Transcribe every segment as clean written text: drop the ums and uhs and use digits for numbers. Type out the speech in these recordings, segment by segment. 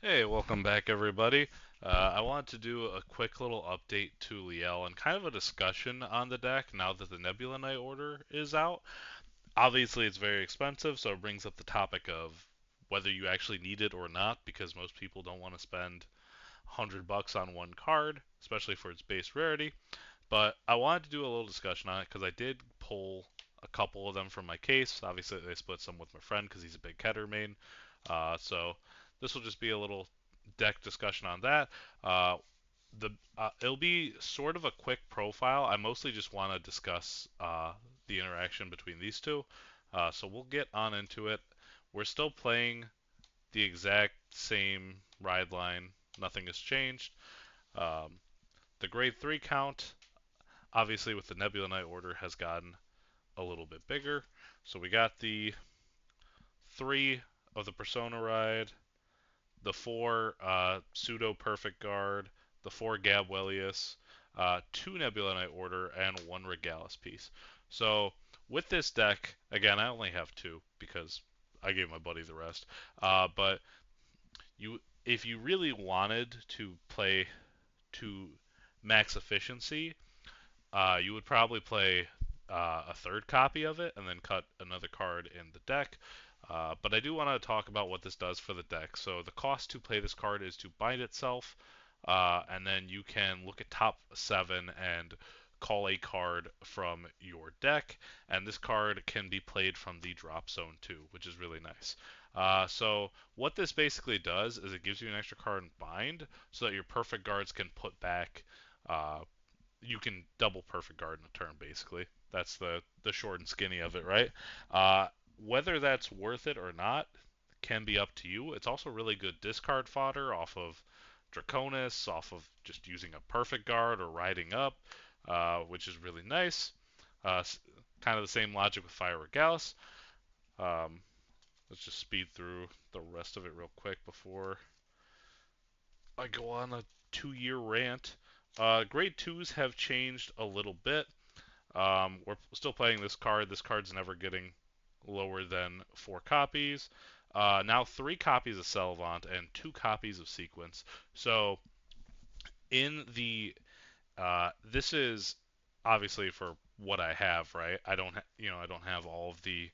Hey, welcome back, everybody. I wanted to do a quick little update to Liel and kind of a discussion on the deck now that the Nebula Knight order is out. Obviously, it's very expensive, so it brings up the topic of whether you actually need it or not, because most people don't want to spend 100 bucks on one card, especially for its base rarity. But I wanted to do a little discussion on it because I did pull a couple of them from my case. Obviously, I split some with my friend because he's a big Keter main. So this will just be a little deck discussion on that. Uh, it'll be sort of a quick profile. I mostly just want to discuss the interaction between these two. So we'll get on into it. We're still playing the exact same ride line. Nothing has changed. Um, the grade 3 count, obviously with the Nebula Knight order, has gotten a little bit bigger. So we got the 3 of the Persona ride, the 4 pseudo perfect guard, the 4 Gabwellius, 2 Nebula Knight order, and 1 Regalis piece. So with this deck, again, I only have 2 because I gave my buddy the rest. But if you really wanted to play to max efficiency, you would probably play a third copy of it and then cut another card in the deck. But I do want to talk about what this does for the deck. So the cost to play this card is to bind itself, and then you can look at top 7 and call a card from your deck, and this card can be played from the drop zone too, which is really nice. So what this basically does is it gives you an extra card in bind, so that your perfect guards can put back uh, you can double perfect guard in a turn, basically. That's the short and skinny of it, right? Uh, whether that's worth it or not can be up to you. It's also really good discard fodder off of Draconis, off of just using a perfect guard or riding up, which is really nice. Uh, kind of the same logic with Fire Regalis. Um, let's just speed through the rest of it real quick before I go on a 2-year rant. Grade 2s have changed a little bit. We're still playing this card. This card's never getting lower than 4 copies. Now 3 copies of Selvant and 2 copies of Sequence. So in the this is obviously for what I have, right? I don't have all of the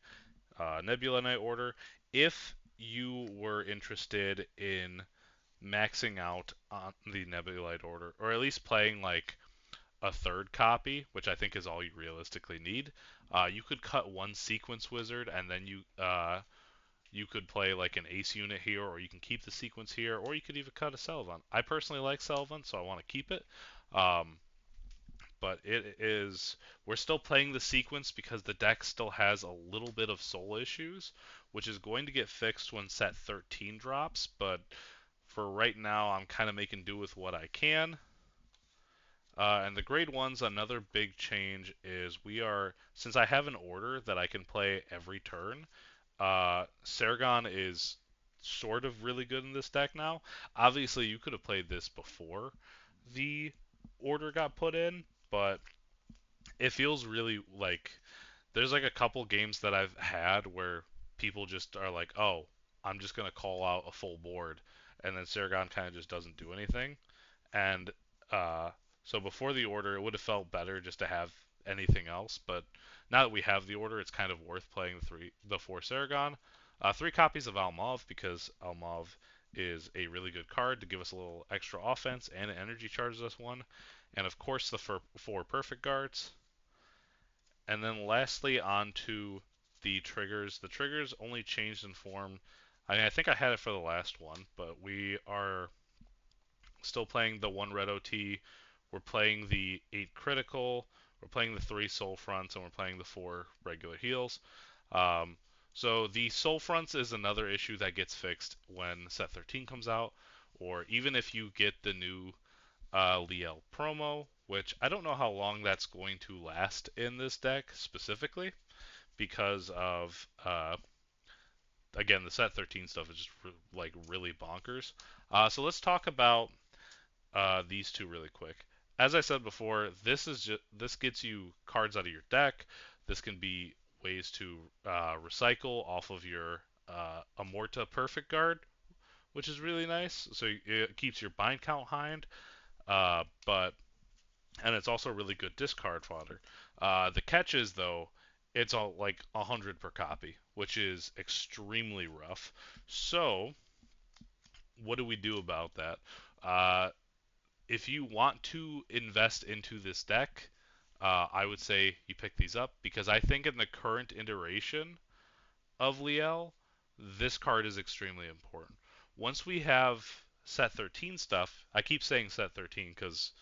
Nebula Knight order. If you were interested in maxing out on the Nebula Knight order, or at least playing like a third copy, which I think is all you realistically need. You could cut one sequence wizard, and then you could play like an ace unit here, or you can keep the sequence here, or you could even cut a Selvant. I personally like Selvant, so I want to keep it. Um, but it is we're still playing the sequence because the deck still has a little bit of soul issues, which is going to get fixed when set 13 drops. But for right now, I'm kind of making do with what I can. And the grade ones, another big change is since I have an order that I can play every turn, Sargon is sort of really good in this deck now. Obviously, you could have played this before the order got put in, but it feels really like there's like a couple games that I've had where people just are like, oh, I'm just going to call out a full board, and then Sargon kind of just doesn't do anything. And uh, so before the order, it would have felt better just to have anything else. But now that we have the order, it's kind of worth playing the 4 Saragon. 3 copies of Almov because Almov is a really good card to give us a little extra offense, and it energy charges us 1. And of course, the 4 perfect guards. And then lastly, on to the triggers. The triggers only changed in form. I mean, I think I had it for the last one, but we are still playing the 1 red OT. We're playing the 8 critical. We're playing the 3 soul fronts, and we're playing the 4 regular heals. Um, so the soul fronts is another issue that gets fixed when set 13 comes out, or even if you get the new Liel promo, which I don't know how long that's going to last in this deck specifically, because of again the set 13 stuff is just like really bonkers. So let's talk about these two really quick. As I said before, this gets you cards out of your deck. This can be ways to recycle off of your Amorta Perfect Guard, which is really nice. So it keeps your bind count high, but and it's also really good discard fodder. The catch is though, it's all like 100 per copy, which is extremely rough. So what do we do about that? Uh, if you want to invest into this deck, I would say you pick these up because I think in the current iteration of Liel, this card is extremely important. Once we have set 13 stuff, I keep saying set 13 because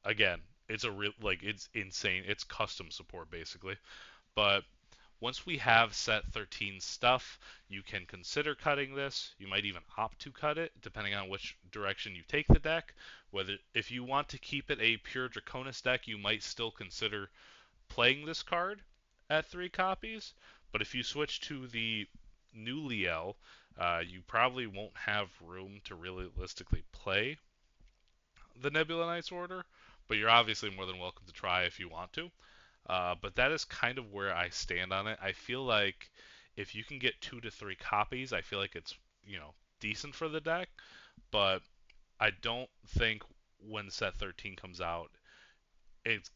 again, it's a real like it's insane. It's custom support basically. But once we have set 13 stuff, you can consider cutting this. You might even opt to cut it, depending on which direction you take the deck. Whether if you want to keep it a pure Draconis deck, you might still consider playing this card at 3 copies. But if you switch to the new Liel, you probably won't have room to realistically play the Nebula Knights order. But you're obviously more than welcome to try if you want to. But that is kind of where I stand on it. I feel like if you can get 2 to 3 copies, I feel like it's decent for the deck. But I don't think when set 13 comes out, it's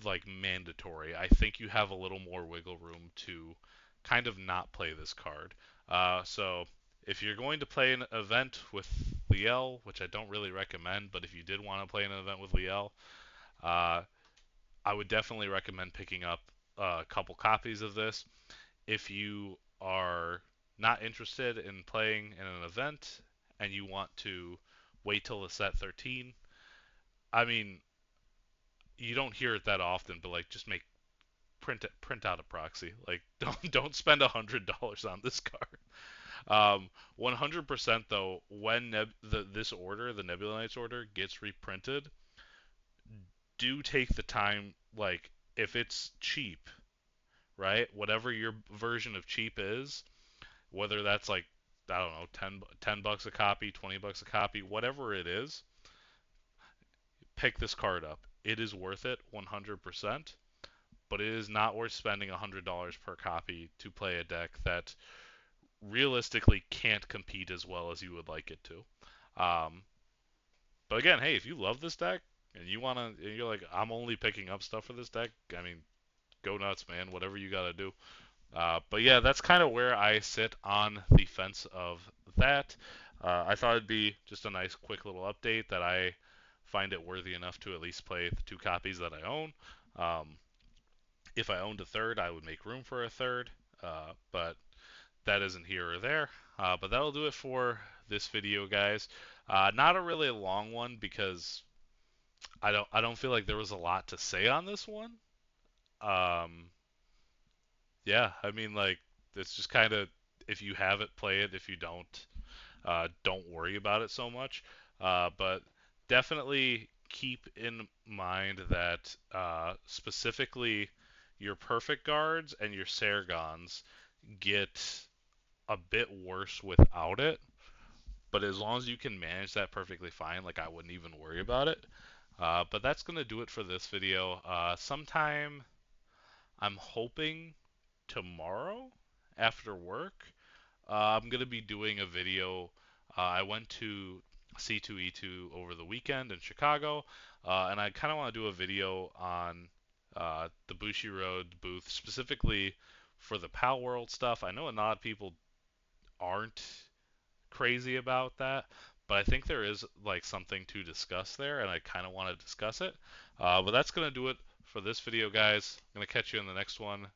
like mandatory. I think you have a little more wiggle room to kind of not play this card. So if you're going to play an event with Liel, which I don't really recommend, but if you did want to play an event with Liel, uh, I would definitely recommend picking up a couple copies of this. If you are not interested in playing in an event and you want to wait till the set 13, I mean, you don't hear it that often, but like just make print out a proxy. Like don't spend $100 on this card. 100% though, when this order, the Nebula Knights order, gets reprinted, do take the time. Like if it's cheap, right? Whatever your version of cheap is, whether that's like I don't know, 10 bucks a copy, 20 bucks a copy, whatever it is, pick this card up. It is worth it 100%, but it is not worth spending $100 per copy to play a deck that realistically can't compete as well as you would like it to. Um, but again, hey, if you love this deck and you're like, I'm only picking up stuff for this deck, I mean, go nuts, man. Whatever you gotta do. But yeah, that's kind of where I sit on the fence of that. I thought it'd be just a nice, quick little update that I find it worthy enough to at least play the 2 copies that I own. Um, if I owned a third, I would make room for a third, but that isn't here or there. But that'll do it for this video, guys. Not a really long one because I don't feel like there was a lot to say on this one. Um, Yeah, I mean, like, it's just kind of if you have it, play it. If you don't worry about it so much. But definitely keep in mind that specifically your perfect guards and your Sargons get a bit worse without it. But as long as you can manage that perfectly fine, like I wouldn't even worry about it. But that's gonna do it for this video. Sometime I'm hoping tomorrow after work, I'm going to be doing a video. I went to C2E2 over the weekend in Chicago, and I kind of want to do a video on the Bushiroad booth, specifically for the Pal World stuff. I know a lot of people aren't crazy about that, but I think there is like something to discuss there, and I kind of want to discuss it. But that's going to do it for this video, guys. I'm going to catch you in the next one.